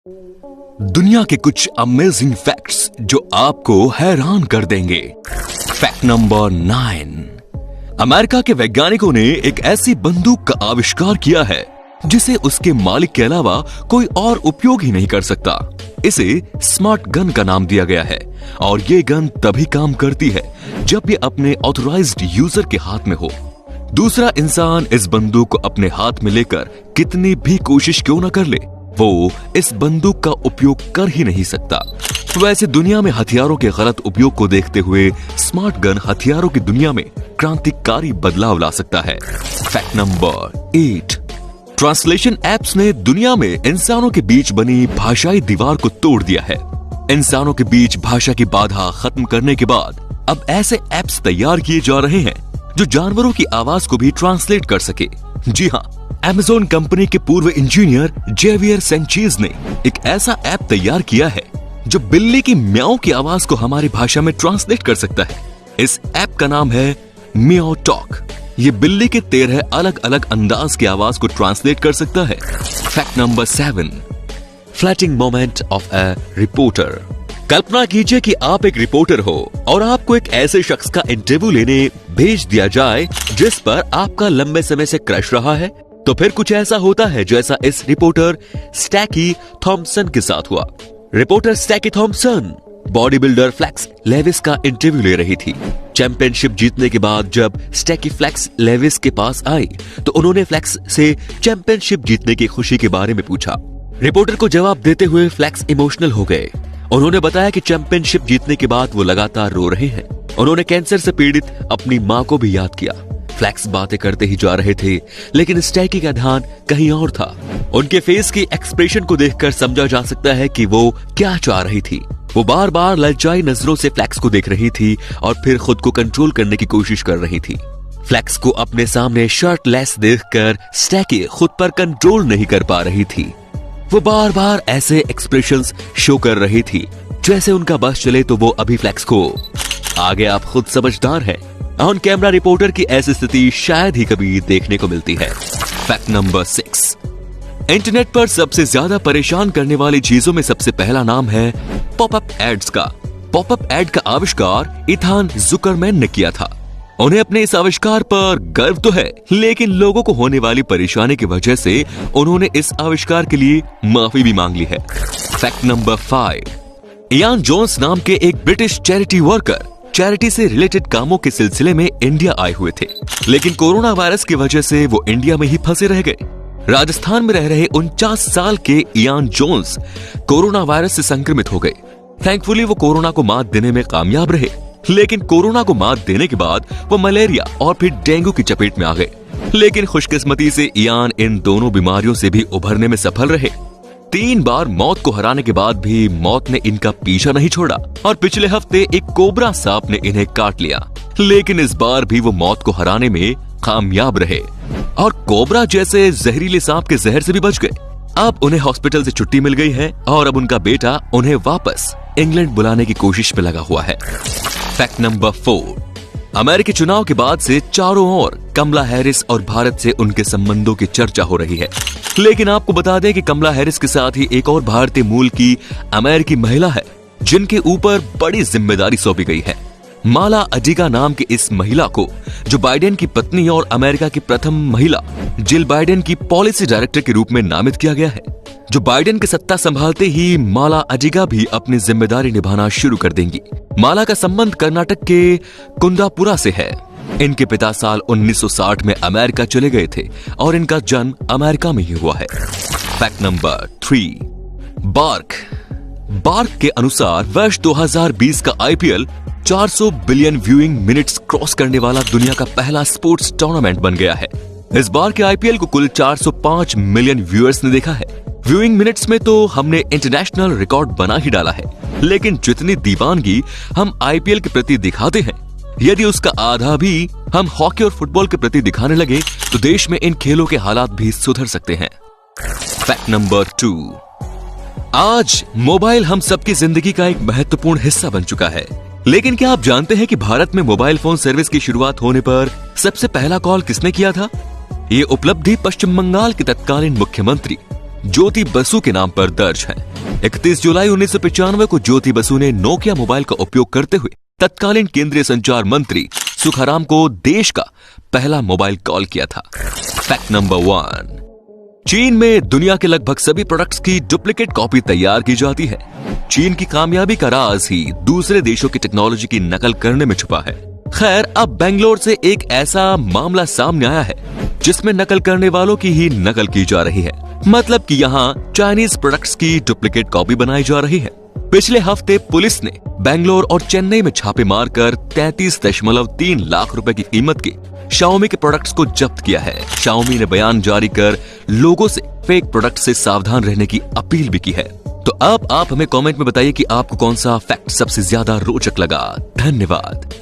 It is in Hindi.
दुनिया के कुछ अमेजिंग फैक्ट्स जो आपको हैरान कर देंगे। Fact number 9। अमेरिका के वैज्ञानिकों ने एक ऐसी बंदूक का आविष्कार किया है जिसे उसके मालिक के अलावा कोई और उपयोग ही नहीं कर सकता। इसे स्मार्ट गन का नाम दिया गया है और ये गन तभी काम करती है जब ये अपने ऑथराइज्ड यूजर के हाथ में हो। दूसरा इंसान इस बंदूक को अपने हाथ में लेकर कितनी भी कोशिश क्यों न कर ले, वो इस बंदूक का उपयोग कर ही नहीं सकता। वैसे दुनिया में हथियारों के गलत उपयोग को देखते हुए स्मार्ट गन हथियारों की दुनिया में क्रांतिकारी बदलाव ला सकता है। Fact number 8। ट्रांसलेशन एप्स ने दुनिया में इंसानों के बीच बनी भाषाई दीवार को तोड़ दिया है। इंसानों के बीच भाषा की बाधा खत्म करने के बाद अब ऐसे एप्स तैयार किए जा रहे हैं जो जानवरों की आवाज को भी ट्रांसलेट कर सके। जी हाँ, Amazon कंपनी के पूर्व इंजीनियर जेवियर सेंचेज ने एक ऐसा ऐप तैयार किया है जो बिल्ली की म्याऊ की आवाज को हमारी भाषा में ट्रांसलेट कर सकता है। इस ऐप का नाम है मियाओ टॉक। ये बिल्ली के 13 अलग अलग अंदाज की आवाज को ट्रांसलेट कर सकता है। Fact number 7। Flattering moment of a reporter. कल्पना कीजिए कि आप एक रिपोर्टर हो और आपको एक ऐसे शख्स का इंटरव्यू लेने भेज दिया जाए जिस पर आपका लंबे समय से क्रश रहा है। तो फिर कुछ ऐसा होता है जैसा इस रिपोर्टर स्टैकी थॉम्पसन के साथ हुआ। Reporter Stacey Thompson body builder Flex Lewis का इंटरव्यू ले रही थी। चैंपियनशिप जीतने के बाद जब स्टैकी फ्लैक्स लेविस के पास आई तो उन्होंने फ्लैक्स से चैंपियनशिप जीतने की खुशी के बारे में पूछा। रिपोर्टर को जवाब देते हुए फ्लैक्स इमोशनल हो गए। उन्होंने बताया कि चैंपियनशिप जीतने के बाद वो लगातार रो रहे हैं। उन्होंने कैंसर से पीड़ित अपनी माँ को भी याद किया। फ्लैक्स बातें करते ही जा रहे थे लेकिन स्टैकी का ध्यान कहीं और था। उनके फेस की एक्सप्रेशन को देखकर समझा जा सकता है कि वो क्या चाह रही थी। वो बार बार ललचाई नजरों से फ्लैक्स को देख रही थी और फिर खुद को कंट्रोल करने की कोशिश कर रही थी। फ्लैक्स को अपने सामने शर्टलेस देखकर स्टैकी खुद पर कंट्रोल नहीं कर पा रही थी। वो बार बार ऐसे एक्सप्रेशंस शो कर रही थी जैसे उनका बस चले तो वो अभी फ्लैक्स को आगे आप खुद समझदार हैं। ऑन कैमरा रिपोर्टर की ऐसी स्थिति शायद ही कभी देखने को मिलती है। Fact number 6। इंटरनेट पर सबसे ज्यादा परेशान करने वाली चीजों में सबसे पहला नाम है पॉपअप एड्स का। पॉपअप एड का आविष्कार इथान जुकरमैन ने किया था। उन्हें अपने इस आविष्कार पर गर्व तो है लेकिन लोगों को होने वाली परेशानी की वजह से उन्होंने इस आविष्कार के लिए माफी भी मांग ली है। Fact number 5। इयान जोन्स नाम के एक ब्रिटिश चैरिटी वर्कर चैरिटी से रिलेटेड कामों के सिलसिले में इंडिया आए हुए थे लेकिन कोरोना वायरस की वजह से वो इंडिया में ही फंसे रह गए। राजस्थान में रह रहे 49 साल के इयान जोन्स कोरोना वायरस से संक्रमित हो गए। थैंकफुली वो कोरोना को मात देने में कामयाब रहे लेकिन कोरोना को मात देने के बाद वो मलेरिया और फिर डेंगू की चपेट में आ गए। लेकिन खुशकिस्मती से इयान इन दोनों बीमारियों से भी उभरने में सफल रहे। 3 बार मौत को हराने के बाद भी मौत ने इनका पीछा नहीं छोड़ा और पिछले हफ्ते एक कोबरा सांप ने इन्हें काट लिया लेकिन इस बार भी वो मौत को हराने में कामयाब रहे और कोबरा जैसे जहरीले सांप के जहर से भी बच गए। अब उन्हें हॉस्पिटल से छुट्टी मिल गई है और अब उनका बेटा उन्हें वापस इंग्लैंड बुलाने की कोशिश में लगा हुआ है। Fact number 4। अमेरिकी चुनाव के बाद से चारों ओर कमला हैरिस और भारत से उनके संबंधों की चर्चा हो रही है लेकिन आपको बता दें कि कमला हैरिस के साथ ही एक और भारतीय मूल की अमेरिकी महिला है जिनके ऊपर बड़ी जिम्मेदारी सौंपी गई है। माला अडिगा नाम की इस महिला को जो बाइडेन की पत्नी और अमेरिका की प्रथम महिला जिल बाइडेन की पॉलिसी डायरेक्टर के रूप में नामित किया गया है। जो बाइडेन की सत्ता संभालते ही माला अडिगा भी अपनी जिम्मेदारी निभाना शुरू कर देंगी। माला का संबंध कर्नाटक के कुंदापुरा से है। इनके पिता साल 1960 में अमेरिका चले गए थे और इनका जन्म अमेरिका में ही हुआ है। Fact number 3। बार्क के अनुसार वर्ष 2020 का IPL 400 billion viewing minutes cross करने वाला दुनिया का पहला स्पोर्ट्स टूर्नामेंट बन गया है। इस बार के आईपीएल को कुल 405 मिलियन व्यूअर्स ने देखा है। व्यूइंग मिनट्स में तो हमने इंटरनेशनल रिकॉर्ड बना ही डाला है लेकिन जितनी दीवानगी हम आईपीएल के प्रति दिखाते हैं यदि उसका आधा भी हम हॉकी और फुटबॉल के प्रति दिखाने लगे तो देश में इन खेलों के हालात भी सुधर सकते हैं। Fact number 2। आज मोबाइल हम सबकी जिंदगी का एक महत्वपूर्ण हिस्सा बन चुका है लेकिन क्या आप जानते हैं कि भारत में मोबाइल फोन सर्विस की शुरुआत होने पर सबसे पहला कॉल किसने किया था? ये उपलब्धि पश्चिम बंगाल के तत्कालीन मुख्यमंत्री ज्योति बसु के नाम पर दर्ज है। 31 जुलाई 1995 को ज्योति बसु ने नोकिया मोबाइल का उपयोग करते हुए तत्कालीन केंद्रीय संचार मंत्री सुखाराम को देश का पहला मोबाइल कॉल किया था। फैक्ट नंबर 1, चीन में दुनिया के लगभग सभी प्रोडक्ट्स की डुप्लीकेट कॉपी तैयार की जाती है। चीन की कामयाबी का राज ही दूसरे देशों की टेक्नोलॉजी की नकल करने में छुपा है। खैर, अब बेंगलोर से एक ऐसा मामला सामने आया है जिसमें नकल करने वालों की ही नकल की जा रही है। मतलब कि यहाँ चाइनीज प्रोडक्ट्स की डुप्लीकेट कॉपी बनाई जा रही है। पिछले हफ्ते पुलिस ने बेंगलोर और चेन्नई में छापे मारकर 33.3 लाख रुपए की कीमत के Xiaomi के प्रोडक्ट्स को जब्त किया है। Xiaomi ने बयान जारी कर लोगों से फेक प्रोडक्ट से सावधान रहने की अपील भी की है। तो अब आप हमें कमेंट में बताइए कि आपको कौन सा फैक्ट सबसे ज्यादा रोचक लगा। धन्यवाद।